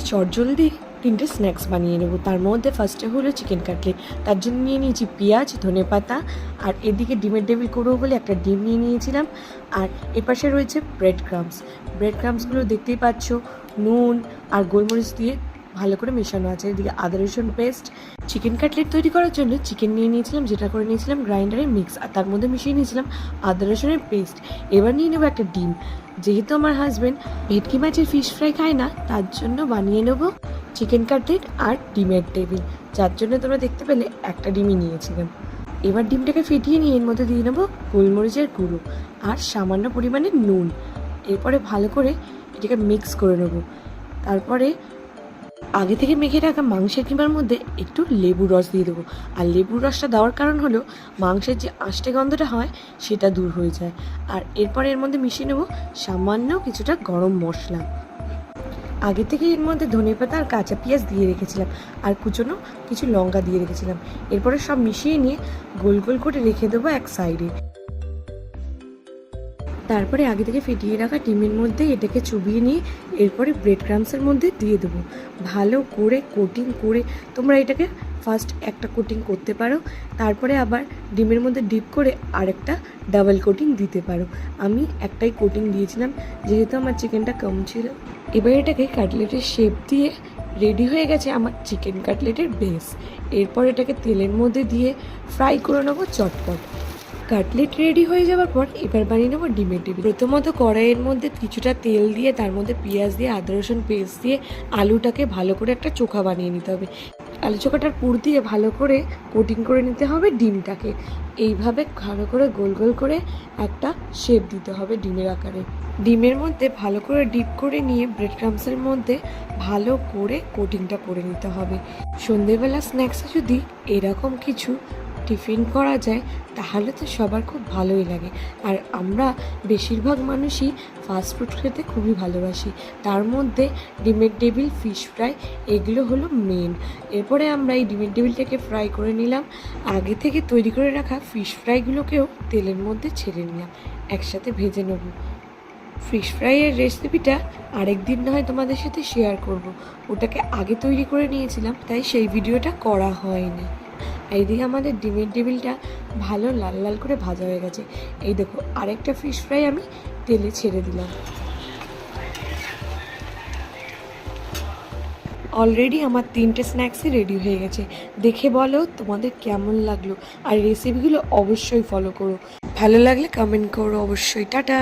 চটজলদি তিনটে স্ন্যাক্স বানিয়ে নেব। তার মধ্যে ফার্স্টে হলো চিকেন কাটলেট, তার জন্য নিয়ে নিয়েছি পেঁয়াজ, ধনেপাতা, আর এদিকে ডিমের টেবিল করবো বলে একটা ডিম নিয়ে নিয়েছিলাম। আর এপাশে রয়েছে ব্রেড ক্রাম্পসগুলো দেখতেই পাচ্ছ, নুন আর গোলমরিচ দিয়ে ভালো করে মেশানো আছে। এদিকে আদা রসুন পেস্ট। চিকেন কাটলেট তৈরি করার জন্য চিকেন নিয়ে নিয়েছিলাম, যেটা করে নিয়েছিলাম গ্রাইন্ডারে মিক্স, আর তার মধ্যে মিশিয়ে নিয়েছিলাম আদা রসুনের পেস্ট। এবার নিয়ে নেবো একটা ডিম। যেহেতু আমার হাজব্যান্ড ভেটকি মাছের ফিশ ফ্রাই খায় না, তার জন্য বানিয়ে নেবো চিকেন কাটলেট আর ডিমের টেবিল, যার জন্য তোমরা দেখতে পেলে একটা ডিমই নিয়েছিলাম। এবার ডিমটাকে ফেটিয়ে নিয়ে এর মধ্যে দিয়ে নেবো গোলমরিচের গুঁড়ো আর সামান্য পরিমাণে নুন। এরপরে ভালো করে এটাকে মিক্স করে নেবো। তারপরে আগে থেকে মেখে রাখা মাংসের কিমার মধ্যে একটু লেবুর রস দিয়ে দেবো। আর লেবুর রসটা দেওয়ার কারণ হলো মাংসের যে আষ্টে গন্ধটা হয় সেটা দূর হয়ে যায়। আর এরপরে এর মধ্যে মিশিয়ে নেবো সামান্য কিছুটা গরম মশলা। আগে থেকে এর মধ্যে ধনেপাতা আর কাঁচা পেঁয়াজ দিয়ে রেখেছিলাম, আর কুচনো কিছু লঙ্কা দিয়ে রেখেছিলাম। এরপরে সব মিশিয়ে নিয়ে গোল গোল করে রেখে দেবো এক সাইডে। তারপরে আগে থেকে ফেটিয়ে রাখা ডিমের মধ্যে এটাকে চুবিয়ে নিয়ে এরপরে ব্রেড ক্রাম্পসের মধ্যে দিয়ে দেবো। ভালো করে কোটিং করে তোমরা এটাকে ফার্স্ট একটা কোটিং করতে পারো, তারপরে আবার ডিমের মধ্যে ডিপ করে আরেকটা ডাবল কোটিং দিতে পারো। আমি একটাই কোটিং দিয়েছিলাম যেহেতু আমার চিকেনটা কম ছিল। এবার এটাকে কাটলেটের শেপ দিয়ে রেডি হয়ে গেছে আমার চিকেন কাটলেটের বেস। এরপর এটাকে তেলের মধ্যে দিয়ে ফ্রাই করে নেবো চটপট। কাটলেট রেডি হয়ে যাওয়ার পর এবার বানিয়ে নেবো ডিমের টেবিল। প্রথমত কড়াইয়ের মধ্যে কিছুটা তেল দিয়ে তার মধ্যে পেঁয়াজ দিয়ে আদা রসুন পেস্ট দিয়ে আলুটাকে ভালো করে একটা চোখা বানিয়ে নিতে হবে। আলু চোখাটার পুর দিয়ে ভালো করে কোটিং করে নিতে হবে ডিমটাকে। এইভাবে ভালো করে গোল গোল করে একটা শেপ দিতে হবে ডিমের আকারে। ডিমের মধ্যে ভালো করে ডিপ করে নিয়ে ব্রেড ক্রাম্পসের মধ্যে ভালো করে কোটিংটা করে নিতে হবে। সন্ধেবেলা স্ন্যাক্সে যদি এরকম কিছু টিফিন করা যায় তাহলে তো সবার খুব ভালোই লাগে। আর আমরা বেশিরভাগ মানুষই ফাস্টফুড খেতে খুবই ভালোবাসি, তার মধ্যে ডিমের টেবিল, ফিশ ফ্রাই এগুলো হলো মেন। এরপরে আমরা এই ডিমের টেবিলটাকে ফ্রাই করে নিলাম। আগে থেকে তৈরি করে রাখা ফিশ ফ্রাইগুলোকেও তেলের মধ্যে ছেড়ে নিলাম, একসাথে ভেজে নেব। ফিশ ফ্রাইয়ের রেসিপিটা আরেকদিন না হয় তোমাদের সাথে শেয়ার করব। ওটাকে আগে তৈরি করে নিয়েছিলাম, তাই সেই ভিডিওটা করা হয়নি। এইদিকে আমাদের ডিমের টেবিলটা ভালো লাল লাল করে ভাজা হয়ে গেছে। এই দেখো আরেকটা ফিশ ফ্রাই আমি তেলে ছেড়ে দিলাম। অলরেডি আমার 3টে স্ন্যাক্সই রেডি হয়ে গেছে। দেখে বলো তোমাদের কেমন লাগলো, আর রেসিপিগুলো অবশ্যই ফলো করো। ভালো লাগলে কমেন্ট করো অবশ্যই। টাটা।